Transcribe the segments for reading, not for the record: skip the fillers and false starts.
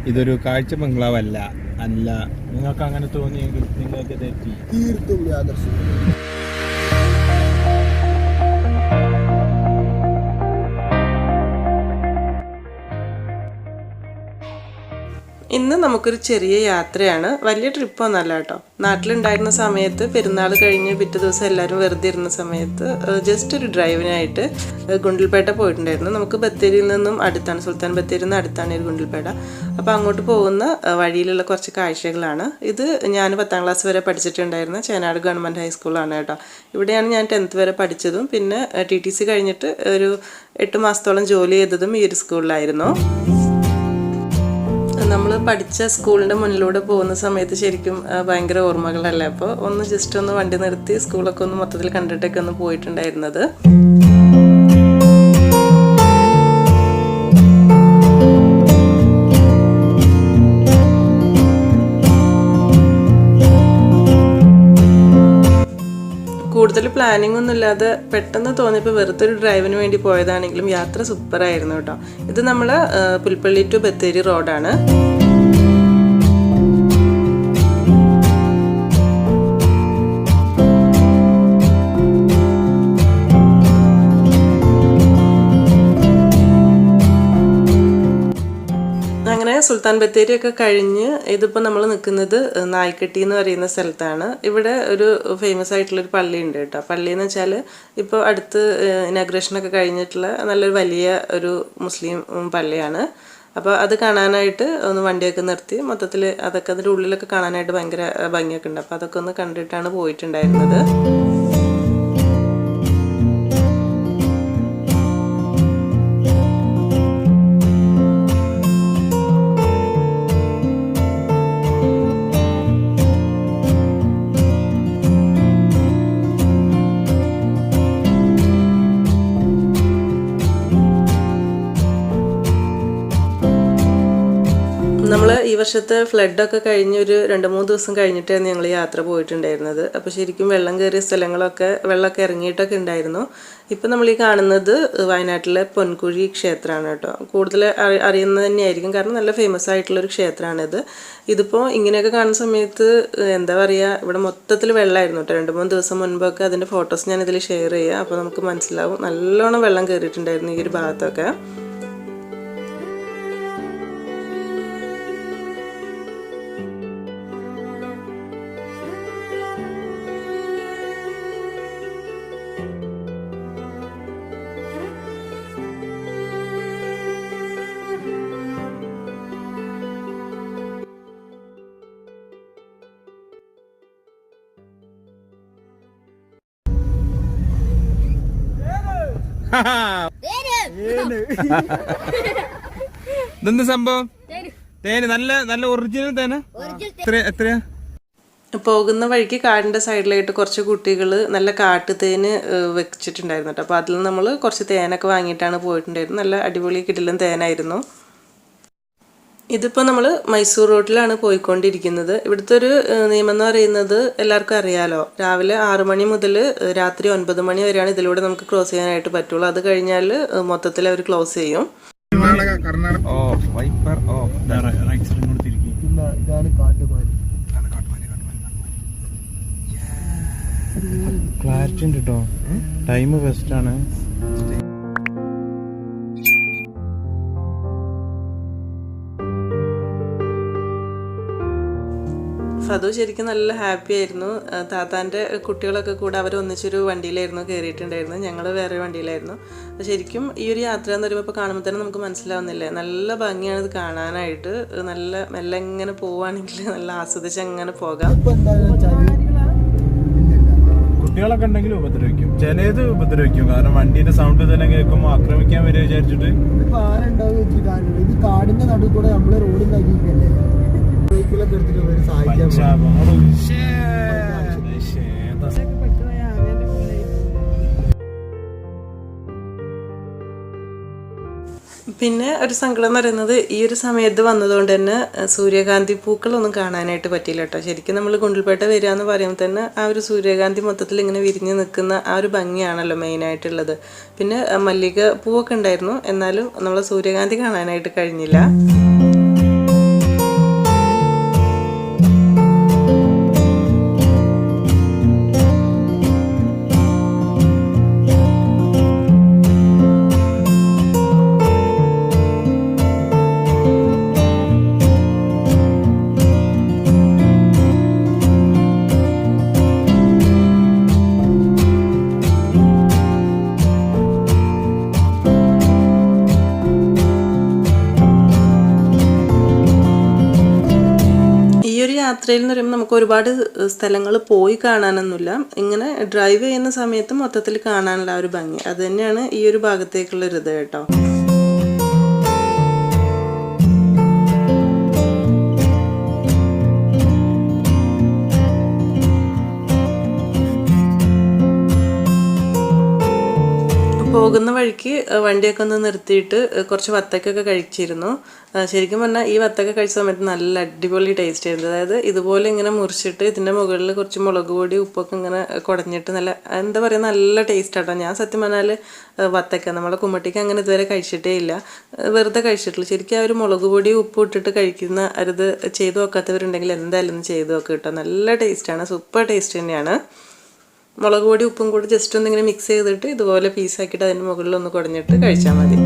ഇതൊരു കാഴ്ച ബംഗ്ലാവല്ല. അല്ല, നിങ്ങൾക്ക് അങ്ങനെ തോന്നിയെങ്കിൽ നിങ്ങൾക്ക് തെറ്റി. തീർത്തും യാദർശികം. ഇന്ന് നമുക്കൊരു ചെറിയ യാത്രയാണ്. വലിയ ട്രിപ്പൊന്നല്ല കേട്ടോ. നാട്ടിലുണ്ടായിരുന്ന സമയത്ത് പെരുന്നാൾ കഴിഞ്ഞ് പിറ്റേ ദിവസം എല്ലാവരും വെറുതെ ഇരുന്ന സമയത്ത് ജസ്റ്റ് ഒരു ഡ്രൈവിനായിട്ട് ഗുണ്ടൽപേട്ട പോയിട്ടുണ്ടായിരുന്നു. നമുക്ക് ബത്തേരിയിൽ നിന്നും അടുത്താണ്, സുൽത്താൻ ബത്തേരിയിൽ നിന്ന് അടുത്താണ് ഒരു ഗുണ്ടൽപേട്ട. അപ്പോൾ അങ്ങോട്ട് പോകുന്ന വഴിയിലുള്ള കുറച്ച് കാഴ്ചകളാണ്. ഇത് ഞാൻ 10ാം ക്ലാസ് വരെ പഠിച്ചിട്ടുണ്ടായിരുന്ന ചേനാട് ഗവൺമെൻറ് ഹൈസ്കൂളാണ് കേട്ടോ. ഇവിടെയാണ് ഞാൻ 10th വരെ പഠിച്ചതും പിന്നെ TTC കഴിഞ്ഞിട്ട് ഒരു 8 മാസത്തോളം ജോലി ചെയ്തതും ഈ ഒരു സ്കൂളിലായിരുന്നു. നമ്മൾ പഠിച്ച സ്കൂളിൻ്റെ മുന്നിലൂടെ പോകുന്ന സമയത്ത് ശരിക്കും ഭയങ്കര ഓർമ്മകളല്ലേ. അപ്പോൾ ഒന്ന് ജസ്റ്റ് ഒന്ന് വണ്ടി നിർത്തി സ്കൂളൊക്കെ ഒന്ന് മൊത്തത്തിൽ കണ്ടിട്ടൊക്കെ ഒന്ന് പോയിട്ടുണ്ടായിരുന്നത്. കൂടുതൽ പ്ലാനിങ് ഒന്നും ഇല്ലാതെ പെട്ടെന്ന് തോന്നിയപ്പോൾ വെറുതെ ഒരു ഡ്രൈവിന് വേണ്ടി പോയതാണെങ്കിലും യാത്ര സൂപ്പറായിരുന്നു കേട്ടോ. ഇത് നമ്മൾ പുൽപ്പള്ളി ടു ബത്തേരി റോഡാണ്. സുൽത്താൻ ബത്തേരി ഒക്കെ കഴിഞ്ഞ് ഇതിപ്പോൾ നമ്മൾ നിൽക്കുന്നത് നായ്ക്കട്ടി എന്ന് പറയുന്ന സ്ഥലത്താണ്. ഇവിടെ ഒരു ഫേമസ് ആയിട്ടുള്ളൊരു പള്ളി ഉണ്ട് കേട്ടോ. പള്ളി എന്ന് വെച്ചാൽ ഇപ്പോൾ അടുത്ത് ഇനാഗ്രേഷനൊക്കെ കഴിഞ്ഞിട്ടുള്ള നല്ലൊരു വലിയ ഒരു മുസ്ലിം പള്ളിയാണ്. അപ്പോൾ അത് കാണാനായിട്ട് ഒന്ന് വണ്ടിയൊക്കെ നിർത്തി മൊത്തത്തിൽ അതൊക്കെ അതിൻ്റെ ഉള്ളിലൊക്കെ കാണാനായിട്ട് ഭയങ്കര ഭംഗിയൊക്കെ ഉണ്ട്. അപ്പോൾ അതൊക്കെ ഒന്ന് കണ്ടിട്ടാണ് പോയിട്ടുണ്ടായിരുന്നത്. നമ്മൾ ഈ വർഷത്തെ ഫ്ലഡൊക്കെ കഴിഞ്ഞ് ഒരു 2-3 ദിവസം കഴിഞ്ഞിട്ടായിരുന്നു ഞങ്ങൾ യാത്ര പോയിട്ടുണ്ടായിരുന്നത്. അപ്പോൾ ശരിക്കും വെള്ളം കയറിയ സ്ഥലങ്ങളൊക്കെ വെള്ളമൊക്കെ ഇറങ്ങിയിട്ടൊക്കെ ഉണ്ടായിരുന്നു. ഇപ്പം നമ്മൾ ഈ കാണുന്നത് വയനാട്ടിലെ പൊൻകുഴി ക്ഷേത്രമാണ് കേട്ടോ. കൂടുതൽ അറിയുന്നത് തന്നെയായിരിക്കും, കാരണം നല്ല ഫേമസ് ആയിട്ടുള്ളൊരു ക്ഷേത്രമാണിത്. ഇതിപ്പോൾ ഇങ്ങനെയൊക്കെ കാണുന്ന സമയത്ത് എന്താ പറയുക, ഇവിടെ മൊത്തത്തിൽ വെള്ളമായിരുന്നു കേട്ടോ. 2-3 ദിവസം മുൻപൊക്കെ അതിൻ്റെ ഫോട്ടോസ് ഞാൻ ഇതിൽ ഷെയർ ചെയ്യാം. അപ്പോൾ നമുക്ക് മനസ്സിലാവും നല്ലോണം വെള്ളം കയറിയിട്ടുണ്ടായിരുന്നു ഈ ഒരു ഭാഗത്തൊക്കെ. ഇതെന്ത് സംഭവം? തേന് നല്ല നല്ല ഒറിജിനൽ തേന. എത്രയാ? പോകുന്ന വഴിക്ക് കാടിൻ്റെ സൈഡിലായിട്ട് കുറച്ച് കുട്ടികൾ നല്ല കാട്ടുതേന് വെച്ചിട്ടുണ്ടായിരുന്നു കേട്ടോ. അപ്പോൾ അതിൽ നമ്മൾ കുറച്ച് തേനൊക്കെ വാങ്ങിയിട്ടാണ് പോയിട്ടുണ്ടായിരുന്നത്. നല്ല അടിപൊളി കിടിലൻ തേനായിരുന്നു. ഇതിപ്പോൾ നമ്മൾ മൈസൂർ റോഡിലാണ് പോയിക്കൊണ്ടിരിക്കുന്നത്. ഇവിടുത്തെ ഒരു നിയമം എന്ന് പറയുന്നത് എല്ലാവർക്കും അറിയാലോ, രാവിലെ 6 മണി മുതൽ രാത്രി 9 മണി വരെയാണ് ഇതിലൂടെ നമുക്ക് ക്രോസ് ചെയ്യാനായിട്ട് പറ്റുള്ളൂ. അത് കഴിഞ്ഞാൽ മൊത്തത്തിൽ അവർ ക്ലോസ് ചെയ്യും. ക്ലാരിറ്റി ഉണ്ട് കേട്ടോ. ടൈം ബെസ്റ്റാണ്. ഫദു ശരിക്കും നല്ല ഹാപ്പി ആയിരുന്നു. താത്താൻ്റെ കുട്ടികളൊക്കെ കൂടെ അവർ ഒന്നിച്ചൊരു വണ്ടിയിലായിരുന്നു കയറിയിട്ടുണ്ടായിരുന്നു. ഞങ്ങൾ വേറെ വണ്ടിയിലായിരുന്നു. അപ്പോൾ ശരിക്കും ഈ ഒരു യാത്ര എന്ന് പറയുമ്പോൾ ഇപ്പോൾ കാണുമ്പോൾ തന്നെ നമുക്ക് മനസ്സിലാവുന്നില്ലേ, നല്ല ഭംഗിയാണ് ഇത് കാണാനായിട്ട്. നല്ല മെല്ലെ ഇങ്ങനെ പോവുകയാണെങ്കിൽ നല്ല ആസ്വദിച്ച് അങ്ങനെ പോകാം. കുട്ടികളൊക്കെ ഉണ്ടെങ്കിൽ ഉപദ്രവിക്കും, ചിലത് ഉപദ്രവിക്കും. കാരണം വണ്ടിയുടെ സൗണ്ട് തന്നെ കേൾക്കുമ്പോൾ ആക്രമിക്കാൻ വരെ വിചാരിച്ചിട്ട്. ഇത് കാടിന്റെ നടുവിൽ കൂടെ നമ്മള് റോഡിൽ കഴിക്കല്ലേ. പിന്നെ ഒരു സങ്കടം എന്ന് പറയുന്നത് ഈ ഒരു സമയത്ത് വന്നതുകൊണ്ട് തന്നെ സൂര്യകാന്തി പൂക്കളൊന്നും കാണാനായിട്ട് പറ്റിയില്ല കേട്ടോ. ശരിക്കും നമ്മൾ ഗുണ്ടൽപേട്ട വരിക എന്ന് പറയുമ്പോൾ തന്നെ ആ ഒരു സൂര്യകാന്തി മൊത്തത്തിൽ ഇങ്ങനെ വിരിഞ്ഞ് നിൽക്കുന്ന ആ ഒരു ഭംഗിയാണല്ലോ മെയിനായിട്ടുള്ളത്. പിന്നെ മല്ലിക പൂവൊക്കെ ഉണ്ടായിരുന്നു, എന്നാലും നമ്മൾ സൂര്യകാന്തി കാണാനായിട്ട് കഴിഞ്ഞില്ല. യാത്രയിൽ എന്ന് പറയുമ്പോൾ നമുക്ക് ഒരുപാട് സ്ഥലങ്ങൾ പോയി കാണാനൊന്നുമില്ല. ഇങ്ങനെ ഡ്രൈവ് ചെയ്യുന്ന സമയത്ത് മൊത്തത്തിൽ കാണാനുള്ള ആ ഒരു ഭംഗി അത് തന്നെയാണ് ഈ ഒരു ഭാഗത്തേക്കുള്ള ഒരു ഇത് കേട്ടോ. പോകുന്ന വഴിക്ക് വണ്ടിയൊക്കെ ഒന്ന് നിർത്തിയിട്ട് കുറച്ച് വത്തക്കൊക്കെ കഴിച്ചിരുന്നു. ശരിക്കും പറഞ്ഞാൽ ഈ വത്തക്ക കഴിച്ച സമയത്ത് നല്ല അടിപൊളി ടേസ്റ്റ് ആയിരുന്നു. അതായത് ഇതുപോലെ ഇങ്ങനെ മുറിച്ചിട്ട് ഇതിൻ്റെ മുകളിൽ കുറച്ച് മുളക് പൊടി ഉപ്പൊക്കെ ഇങ്ങനെ കുടഞ്ഞിട്ട് നല്ല എന്താ പറയുക നല്ല ടേസ്റ്റ് ആട്ടോ. ഞാൻ സത്യം പറഞ്ഞാൽ വത്തക്ക നമ്മളെ കുമ്മട്ടിക്ക് അങ്ങനെ ഇതുവരെ കഴിച്ചിട്ടേ ഇല്ല, വെറുതെ കഴിച്ചിട്ടുള്ളൂ. ശരിക്കും ആ ഒരു മുളക് പൊടി ഉപ്പ് ഇട്ടിട്ട് കഴിക്കുന്ന അത് ചെയ്ത് നോക്കാത്തവരുണ്ടെങ്കിൽ എന്തായാലും ചെയ്ത് നോക്കുക കേട്ടോ. നല്ല ടേസ്റ്റാണ്, സൂപ്പർ ടേസ്റ്റ് തന്നെയാണ്. മുളക് പൊടി ഉപ്പും കൂടി ജസ്റ്റ് ഒന്നിങ്ങനെ മിക്സ് ചെയ്തിട്ട് ഇതുപോലെ പീസാക്കിയിട്ട് അതിൻ്റെ മുകളിൽ ഒന്ന് കുടഞ്ഞിട്ട് കഴിച്ചാൽ മതി.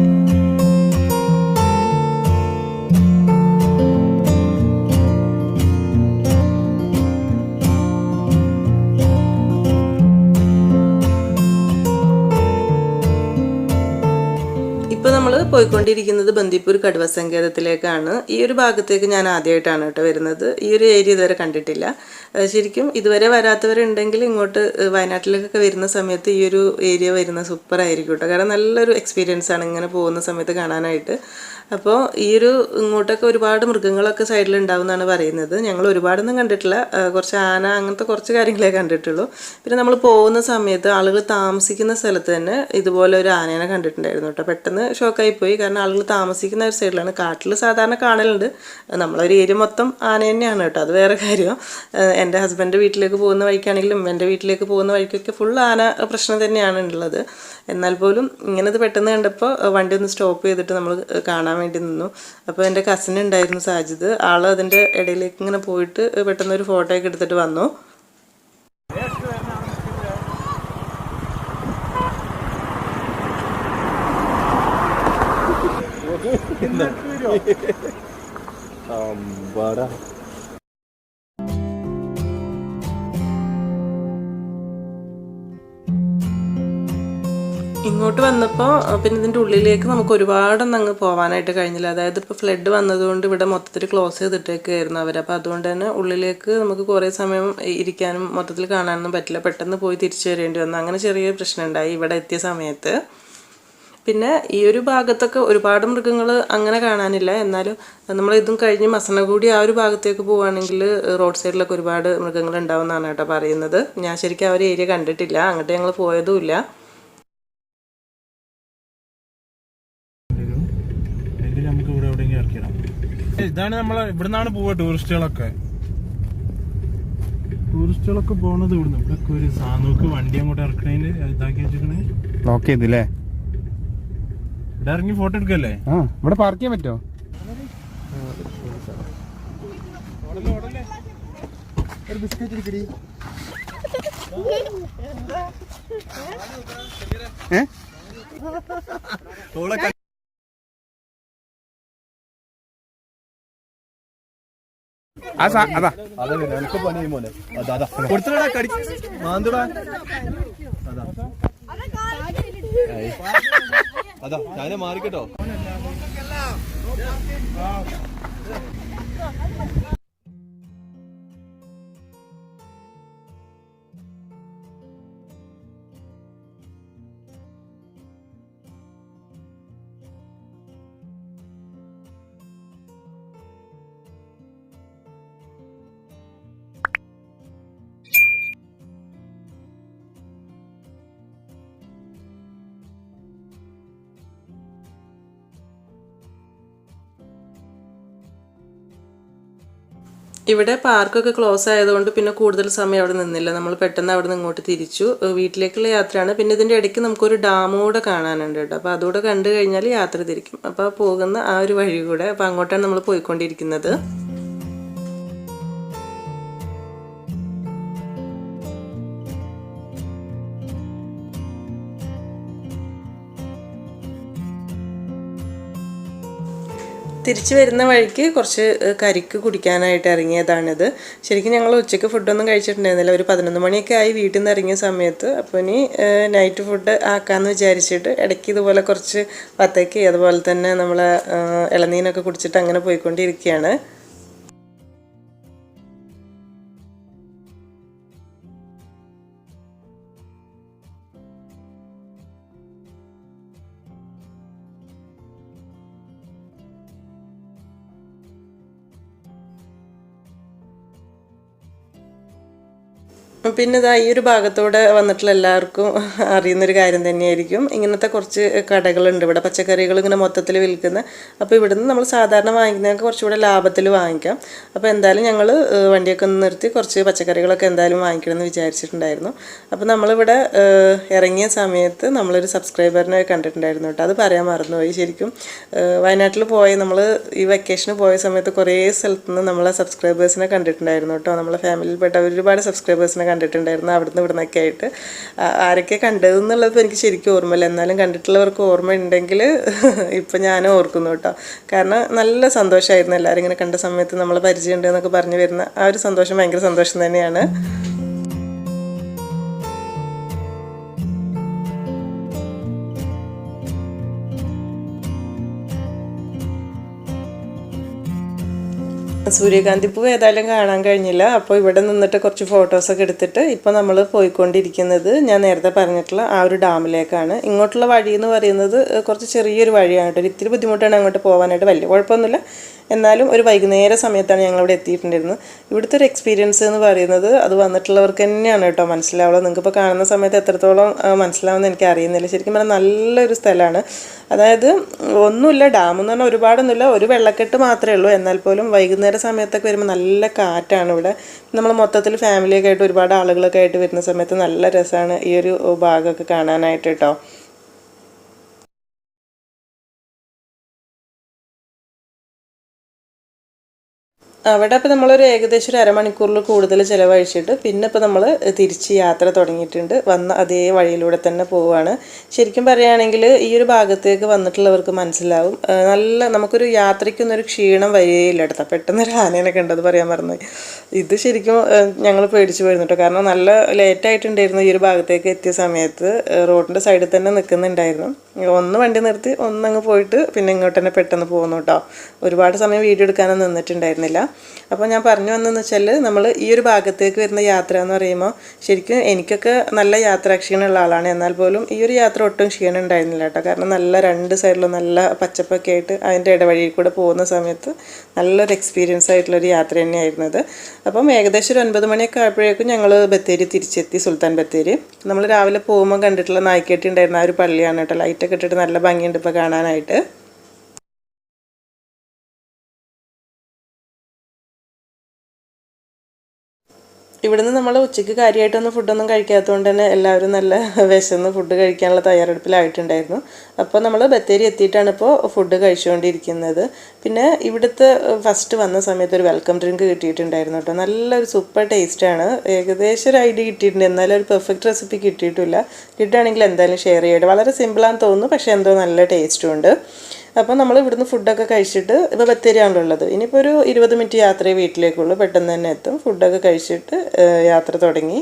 ഇപ്പോൾ നമ്മൾ പോയിക്കൊണ്ടിരിക്കുന്നത് ബന്ദിപ്പൂർ കടുവ സങ്കേതത്തിലേക്കാണ്. ഈ ഒരു ഭാഗത്തേക്ക് ഞാൻ ആദ്യമായിട്ടാണ് കേട്ടോ വരുന്നത്. ഈ ഒരു ഏരിയ ഇതുവരെ കണ്ടിട്ടില്ല. ശരിക്കും ഇതുവരെ വരാത്തവരുണ്ടെങ്കിൽ ഇങ്ങോട്ട് വയനാട്ടിലേക്കൊക്കെ വരുന്ന സമയത്ത് ഈ ഒരു ഏരിയ വരുന്ന സൂപ്പർ ആയിരിക്കും കേട്ടോ. കാരണം നല്ലൊരു എക്സ്പീരിയൻസ് ആണ് ഇങ്ങനെ പോകുന്ന സമയത്ത് കാണാനായിട്ട്. അപ്പോൾ ഈ ഒരു ഇങ്ങോട്ടൊക്കെ ഒരുപാട് മൃഗങ്ങളൊക്കെ സൈഡിൽ ഉണ്ടാവുമെന്നാണ് പറയുന്നത്. ഞങ്ങൾ ഒരുപാടൊന്നും കണ്ടിട്ടില്ല, കുറച്ച് ആന അങ്ങനത്തെ കുറച്ച് കാര്യങ്ങളെ കണ്ടിട്ടുള്ളൂ. പിന്നെ നമ്മൾ പോകുന്ന സമയത്ത് ആളുകൾ താമസിക്കുന്ന സ്ഥലത്ത് തന്നെ ഇതുപോലെ ഒരു ആനേനെ കണ്ടിട്ടുണ്ടായിരുന്നു കേട്ടോ. പെട്ടെന്ന് ഷോക്കായി പോയി, കാരണം ആളുകൾ താമസിക്കുന്ന ഒരു സൈഡിലാണ്. കാട്ടിൽ സാധാരണ കാണലുണ്ട്, നമ്മളൊരു ഏരിയ മൊത്തം ആന തന്നെയാണ് കേട്ടോ, അത് വേറെ കാര്യം. എൻ്റെ ഹസ്ബൻഡ് വീട്ടിലേക്ക് പോകുന്ന വഴിക്കാണെങ്കിലും എൻ്റെ വീട്ടിലേക്ക് പോകുന്ന വഴിക്കൊക്കെ ഫുൾ ആന പ്രശ്നം തന്നെയാണ് ഉള്ളത്. എന്നാൽ പോലും ഇങ്ങനത് പെട്ടെന്ന് കണ്ടപ്പോൾ വണ്ടി ഒന്ന് സ്റ്റോപ്പ് ചെയ്തിട്ട് നമ്മൾ കാണാൻ വേണ്ടി നിന്നു. അപ്പോൾ എൻ്റെ കസിൻ ഉണ്ടായിരുന്നു സാജിദ്, ആൾ അതിൻ്റെ ഇടയിലേക്ക് ഇങ്ങനെ പോയിട്ട് പെട്ടെന്ന് ഒരു ഫോട്ടോ ഒക്കെ എടുത്തിട്ട് വന്നു. ഇങ്ങോട്ട് വന്നപ്പോൾ പിന്നെ ഇതിൻ്റെ ഉള്ളിലേക്ക് നമുക്ക് ഒരുപാടൊന്നും അങ്ങ് പോകാനായിട്ട് കഴിഞ്ഞില്ല. അതായത് ഇപ്പോൾ ഫ്ലഡ് വന്നതുകൊണ്ട് ഇവിടെ മൊത്തത്തിൽ ക്ലോസ് ചെയ്തിട്ടേക്കായിരുന്നു അവർ. അപ്പോൾ അതുകൊണ്ട് തന്നെ ഉള്ളിലേക്ക് നമുക്ക് കുറേ സമയം ഇരിക്കാനും മൊത്തത്തിൽ കാണാനൊന്നും പറ്റില്ല. പെട്ടെന്ന് പോയി തിരിച്ചു വരേണ്ടി വന്നു. അങ്ങനെ ചെറിയൊരു പ്രശ്നം ഉണ്ടായി ഇവിടെ എത്തിയ സമയത്ത്. പിന്നെ ഈ ഒരു ഭാഗത്തൊക്കെ ഒരുപാട് മൃഗങ്ങൾ അങ്ങനെ കാണാനില്ല. എന്നാലും നമ്മൾ ഇതും കഴിഞ്ഞ് മസനഗുഡി ആ ഒരു ഭാഗത്തേക്ക് പോവുകയാണെങ്കിൽ റോഡ് സൈഡിലൊക്കെ ഒരുപാട് മൃഗങ്ങൾ ഉണ്ടാവുമെന്നാണ് കേട്ടോ പറയുന്നത്. ഞാൻ ശരിക്കും ആ ഒരു ഏരിയ കണ്ടിട്ടില്ല, അങ്ങോട്ട് ഞങ്ങൾ പോയതുമില്ല. നമുക്ക് ഇവിടെ എവിടെയെങ്കിലും ഇറക്കിടാം. ഇതാണ് നമ്മളെ ഇവിടുന്നാണ് പോവുക ടൂറിസ്റ്റുകളൊക്കെ പോണത് ഇവിടുന്ന്. ഇവിടെ ഒരു സാധുക്ക് വണ്ടി അങ്ങോട്ട് ഇറക്കണേല് ഇതാക്കി വെച്ചിരിക്കണേ നോക്കിയതില്ലേ. ഇവിടെ ഇറങ്ങി ഫോട്ടോ എടുക്കല്ലേ? ഇവിടെ പാർക്ക് ചെയ്യാൻ പറ്റുമോ? ഒരു ബിസ്ക്കറ്റ് എടുക്കടി. അതാ എനിക്ക് പണി മോനെ കൊടുത്തടാ കടി മാന്തടാ. അതാ ഞാനെ മാറിക്കട്ടോ. ഇവിടെ പാർക്കൊക്കെ ക്ലോസ് ആയതുകൊണ്ട് പിന്നെ കൂടുതൽ സമയം അവിടെ നിന്നില്ല. നമ്മൾ പെട്ടെന്ന് അവിടെ നിന്ന് ഇങ്ങോട്ട് തിരിച്ചു വീട്ടിലേക്കുള്ള യാത്രയാണ്. പിന്നെ ഇതിൻ്റെ ഇടയ്ക്ക് നമുക്കൊരു ഡാമൂടെ കാണാനുണ്ട് കേട്ടോ. അപ്പോൾ അതുകൂടെ കണ്ടു കഴിഞ്ഞാൽ യാത്ര തിരിക്കും. അപ്പോൾ പോകുന്ന ആ ഒരു വഴി കൂടെ, അപ്പോൾ അങ്ങോട്ടാണ് നമ്മൾ പോയിക്കൊണ്ടിരിക്കുന്നത്. തിരിച്ചു വരുന്ന വഴിക്ക് കുറച്ച് കരിക്ക് കുടിക്കാനായിട്ട് ഇറങ്ങിയതാണിത്. ശരിക്കും ഞങ്ങൾ ഉച്ചയ്ക്ക് ഫുഡൊന്നും കഴിച്ചിട്ടുണ്ടായിരുന്നില്ല. ഒരു 11 മണിയൊക്കെ ആയി വീട്ടിൽ നിന്ന് ഇറങ്ങിയ സമയത്ത്. അപ്പോൾ ഇനി നൈറ്റ് ഫുഡ് ആക്കാമെന്ന് വിചാരിച്ചിട്ട് ഇടയ്ക്ക് ഇതുപോലെ കുറച്ച് വത്തയ്ക്ക് അതുപോലെ തന്നെ നമ്മൾ ഇളനീനൊക്കെ കുടിച്ചിട്ട് അങ്ങനെ പോയിക്കൊണ്ടിരിക്കുകയാണ്. പിന്നെ ഇതാ ഈ ഒരു ഭാഗത്തൂടെ വന്നിട്ടുള്ള എല്ലാവർക്കും അറിയുന്നൊരു കാര്യം തന്നെയായിരിക്കും. ഇങ്ങനത്തെ കുറച്ച് കടകളുണ്ട് ഇവിടെ, പച്ചക്കറികൾ ഇങ്ങനെ മൊത്തത്തിൽ വിൽക്കുന്ന. അപ്പോൾ ഇവിടുന്ന് നമ്മൾ സാധാരണ വാങ്ങിക്കുന്നതൊക്കെ കുറച്ചുകൂടെ ലാഭത്തിൽ വാങ്ങിക്കാം. അപ്പോൾ എന്തായാലും ഞങ്ങൾ വണ്ടിയൊക്കെ ഒന്ന് നിർത്തി കുറച്ച് പച്ചക്കറികളൊക്കെ എന്തായാലും വാങ്ങിക്കണമെന്ന് വിചാരിച്ചിട്ടുണ്ടായിരുന്നു. അപ്പോൾ നമ്മളിവിടെ ഇറങ്ങിയ സമയത്ത് നമ്മളൊരു സബ്സ്ക്രൈബറിനെ കണ്ടിട്ടുണ്ടായിരുന്നു കേട്ടോ. അത് പറയാൻ മറന്നുപോയി. ശരിക്കും വയനാട്ടിൽ നമ്മൾ ഈ വെക്കേഷന് പോയ സമയത്ത് കുറേ സ്ഥലത്ത് നിന്ന് നമ്മളെ സബ്സ്ക്രൈബേഴ്സിനെ കണ്ടിട്ടുണ്ടായിരുന്നു കേട്ടോ. നമ്മളെ ഫാമിലിയിൽപ്പെട്ട ഒരുപാട് സബ്സ്ക്രൈബേഴ്സിനെ കണ്ടിട്ടുണ്ടായിരുന്നു അവിടുന്ന് ഇവിടുന്നൊക്കെ ആയിട്ട്. ആരൊക്കെ കണ്ടതെന്നുള്ളത് എനിക്ക് ശരിക്കും ഓർമ്മയില്ല, എന്നാലും കണ്ടിട്ടുള്ളവർക്ക് ഓർമ്മ ഉണ്ടെങ്കിൽ ഇപ്പം ഞാൻ ഓർക്കുന്നു കേട്ടോ. കാരണം നല്ല സന്തോഷമായിരുന്നു എല്ലാവരും ഇങ്ങനെ കണ്ട സമയത്ത് നമ്മളെ പരിചയമുണ്ട് എന്നൊക്കെ പറഞ്ഞു വരുന്ന ആ ഒരു സന്തോഷം ഭയങ്കര സന്തോഷം തന്നെയാണ്. സൂര്യകാന്തി പൂവ് ഏതായാലും കാണാൻ കഴിഞ്ഞില്ല. അപ്പോൾ ഇവിടെ നിന്നിട്ട് കുറച്ച് ഫോട്ടോസൊക്കെ എടുത്തിട്ട് ഇപ്പോൾ നമ്മൾ പോയിക്കൊണ്ടിരിക്കുന്നത് ഞാൻ നേരത്തെ പറഞ്ഞിട്ടുള്ള ആ ഒരു ഡാമിലേക്കാണ്. ഇങ്ങോട്ടുള്ള വഴി എന്ന് പറയുന്നത് കുറച്ച് ചെറിയൊരു വഴിയാണ് കേട്ടോ. ഇത്തിരി ബുദ്ധിമുട്ടാണ് അങ്ങോട്ട് പോകാനായിട്ട്, വലിയ കുഴപ്പമൊന്നുമില്ല. എന്നാലും ഒരു വൈകുന്നേര സമയത്താണ് ഞങ്ങളിവിടെ എത്തിയിട്ടുണ്ടായിരുന്നത്. ഇവിടുത്തെ ഒരു എക്സ്പീരിയൻസ് എന്ന് പറയുന്നത് അത് വന്നിട്ടുള്ളവർക്ക് തന്നെയാണ് കേട്ടോ മനസ്സിലാവുള്ളൂ. നിങ്ങൾക്കിപ്പോൾ കാണുന്ന സമയത്ത് എത്രത്തോളം മനസ്സിലാവുമെന്ന് എനിക്ക് അറിയുന്നില്ല. ശരിക്കും പറഞ്ഞാൽ നല്ലൊരു സ്ഥലമാണ്. അതായത് ഒന്നുമില്ല, ഡാമെന്ന് പറഞ്ഞാൽ ഒരുപാടൊന്നുമില്ല, ഒരു വെള്ളക്കെട്ട് മാത്രമേ ഉള്ളൂ. എന്നാൽ പോലും വൈകുന്നേര സമയത്തൊക്കെ വരുമ്പോൾ നല്ല കാറ്റാണ് ഇവിടെ. നമ്മൾ മൊത്തത്തിൽ ഫാമിലിയൊക്കെ ആയിട്ട് ഒരുപാട് ആളുകളൊക്കെ ആയിട്ട് വരുന്ന സമയത്ത് നല്ല രസമാണ് ഈ ഒരു ഭാഗമൊക്കെ കാണാനായിട്ട് കേട്ടോ. അവിടെ അപ്പോൾ നമ്മളൊരു ഏകദേശം ഒരു അരമണിക്കൂറിൽ കൂടുതൽ ചിലവഴിച്ചിട്ട് പിന്നെ ഇപ്പോൾ നമ്മൾ തിരിച്ച് യാത്ര തുടങ്ങിയിട്ടുണ്ട്. വന്ന അതേ വഴിയിലൂടെ തന്നെ പോവുകയാണ്. ശരിക്കും പറയുകയാണെങ്കിൽ ഈ ഒരു ഭാഗത്തേക്ക് വന്നിട്ടുള്ളവർക്ക് മനസ്സിലാവും, നല്ല നമുക്കൊരു യാത്രയ്ക്കൊന്നൊരു ക്ഷീണം വരികയില്ല കേട്ടോ. പെട്ടെന്ന് ഒരു ആനേനൊക്കെ ഉണ്ടത് പറയാൻ മറന്നുപോയി. ഇത് ശരിക്കും ഞങ്ങൾ പേടിച്ച് പോയിരുന്നു കേട്ടോ. കാരണം നല്ല ലേറ്റായിട്ടുണ്ടായിരുന്നു ഈ ഒരു ഭാഗത്തേക്ക് എത്തിയ സമയത്ത്. റോഡിൻ്റെ സൈഡിൽ തന്നെ നിൽക്കുന്നുണ്ടായിരുന്നു. ഒന്ന് വണ്ടി നിർത്തി ഒന്നങ്ങ് പോയിട്ട് പിന്നെ ഇങ്ങോട്ട് തന്നെ പെട്ടെന്ന് പോകുന്നു കേട്ടോ. ഒരുപാട് സമയം വീഡിയോ എടുക്കാനൊന്നും നിന്നിട്ടുണ്ടായിരുന്നില്ല. അപ്പോൾ ഞാൻ പറഞ്ഞു വന്നതെന്ന് വെച്ചാൽ നമ്മൾ ഈ ഒരു ഭാഗത്തേക്ക് വരുന്ന യാത്ര എന്ന് പറയുമ്പോൾ ശരിക്കും എനിക്കൊക്കെ നല്ല യാത്രാക്ഷീണമുള്ള ആളാണ്. എന്നാൽ പോലും ഈ ഒരു യാത്ര ഒട്ടും ക്ഷീണം ഉണ്ടായിരുന്നില്ല കേട്ടോ. കാരണം നല്ല രണ്ട് സൈഡിലും നല്ല പച്ചപ്പൊക്കെ ആയിട്ട് അതിൻ്റെ ഇടവഴിയിൽ കൂടെ പോകുന്ന സമയത്ത് നല്ലൊരു എക്സ്പീരിയൻസ് ആയിട്ടുള്ളൊരു യാത്ര തന്നെയായിരുന്നത്. അപ്പം ഏകദേശം ഒരു 9 മണിയൊക്കെ ആയപ്പോഴേക്കും ഞങ്ങൾ ബത്തേരി തിരിച്ചെത്തി, സുൽത്താൻ ബത്തേരി. നമ്മൾ രാവിലെ പോകുമ്പോൾ കണ്ടിട്ടുള്ള നായ്ക്കേട്ടി ഉണ്ടായിരുന്ന ആ ഒരു പള്ളിയാണ് കേട്ടോ. ലൈറ്റൊക്കെ ഇട്ടിട്ട് നല്ല ഭംഗിയുണ്ട് ഇപ്പോൾ കാണാനായിട്ട്. ഇവിടുന്ന് നമ്മൾ ഉച്ചയ്ക്ക് കാര്യമായിട്ടൊന്നും ഫുഡൊന്നും കഴിക്കാത്തതുകൊണ്ട് തന്നെ എല്ലാവരും നല്ല വിശന്ന് ഫുഡ് കഴിക്കാനുള്ള തയ്യാറെടുപ്പിലായിട്ടുണ്ടായിരുന്നു. അപ്പോൾ നമ്മൾ ബത്തേരി എത്തിയിട്ടാണ് ഇപ്പോൾ ഫുഡ് കഴിച്ചുകൊണ്ടിരിക്കുന്നത്. പിന്നെ ഇവിടുത്തെ ഫസ്റ്റ് വന്ന സമയത്ത് ഒരു വെൽക്കം ഡ്രിങ്ക് കിട്ടിയിട്ടുണ്ടായിരുന്നു കേട്ടോ. നല്ലൊരു സൂപ്പർ ടേസ്റ്റാണ്. ഏകദേശം ഒരു ഐഡിയ കിട്ടിയിട്ടുണ്ട്, എന്നാലും ഒരു പെർഫെക്റ്റ് റെസിപ്പി കിട്ടിയിട്ടില്ല. കിട്ടുകയാണെങ്കിൽ എന്തായാലും ഷെയർ ചെയ്യട്ടെ. വളരെ സിമ്പിളാണെന്ന് തോന്നുന്നു, പക്ഷേ എന്തോ നല്ല ടേസ്റ്റും ഉണ്ട്. അപ്പോൾ നമ്മൾ ഇവിടുന്ന് ഫുഡൊക്കെ കഴിച്ചിട്ട് ഇപ്പോൾ ബത്തേരിയാണല്ലോ ഉള്ളത്. ഇനിയിപ്പോൾ ഒരു 20 മിനിറ്റ് യാത്രയെ വീട്ടിലേക്കുള്ളൂ, പെട്ടെന്ന് തന്നെ എത്തും. ഫുഡൊക്കെ കഴിച്ചിട്ട് യാത്ര തുടങ്ങി.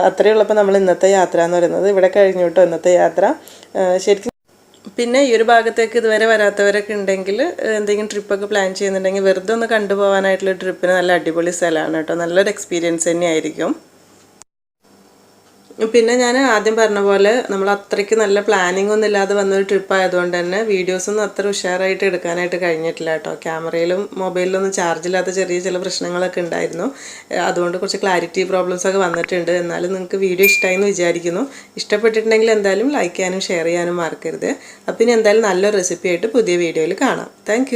അത്രയേ ഉള്ളപ്പോൾ നമ്മൾ ഇന്നത്തെ യാത്ര എന്ന് പറയുന്നത്. ഇവിടെ കഴിഞ്ഞു കേട്ടോ ഇന്നത്തെ യാത്ര ശരിക്കും. പിന്നെ ഈ ഒരു ഭാഗത്തേക്ക് ഇതുവരെ വരാത്തവരൊക്കെ ഉണ്ടെങ്കിൽ എന്തെങ്കിലും ട്രിപ്പൊക്കെ പ്ലാൻ ചെയ്യുന്നുണ്ടെങ്കിൽ വെറുതെ ഒന്ന് കണ്ടുപോകാനായിട്ടുള്ള ട്രിപ്പിന് നല്ല അടിപൊളി സ്ഥലമാണ് കേട്ടോ. നല്ലൊരു എക്സ്പീരിയൻസ് തന്നെയായിരിക്കും. പിന്നെ ഞാൻ ആദ്യം പറഞ്ഞ പോലെ നമ്മൾ അത്രയ്ക്ക് നല്ല പ്ലാനിങ് ഒന്നും ഇല്ലാതെ വന്നൊരു ട്രിപ്പ് ആയതുകൊണ്ട് തന്നെ വീഡിയോസൊന്നും അത്ര ഉഷാറായിട്ട് എടുക്കാനായിട്ട് കഴിഞ്ഞിട്ടില്ല കേട്ടോ. ക്യാമറയിലും മൊബൈലിലൊന്നും ചാർജില്ലാത്ത ചെറിയ ചില പ്രശ്നങ്ങളൊക്കെ ഉണ്ടായിരുന്നു. അതുകൊണ്ട് കുറച്ച് ക്ലാരിറ്റി പ്രോബ്ലംസൊക്കെ വന്നിട്ടുണ്ട്. എന്നാലും നിങ്ങൾക്ക് വീഡിയോ ഇഷ്ടമായി എന്ന് വിചാരിക്കുന്നു. ഇഷ്ടപ്പെട്ടിട്ടുണ്ടെങ്കിൽ എന്തായാലും ലൈക്ക് ചെയ്യാനും ഷെയർ ചെയ്യാനും മറക്കരുത്. അപ്പം ഇനി എന്തായാലും നല്ലൊരു റെസിപ്പി ആയിട്ട് പുതിയ വീഡിയോയിൽ കാണാം. താങ്ക്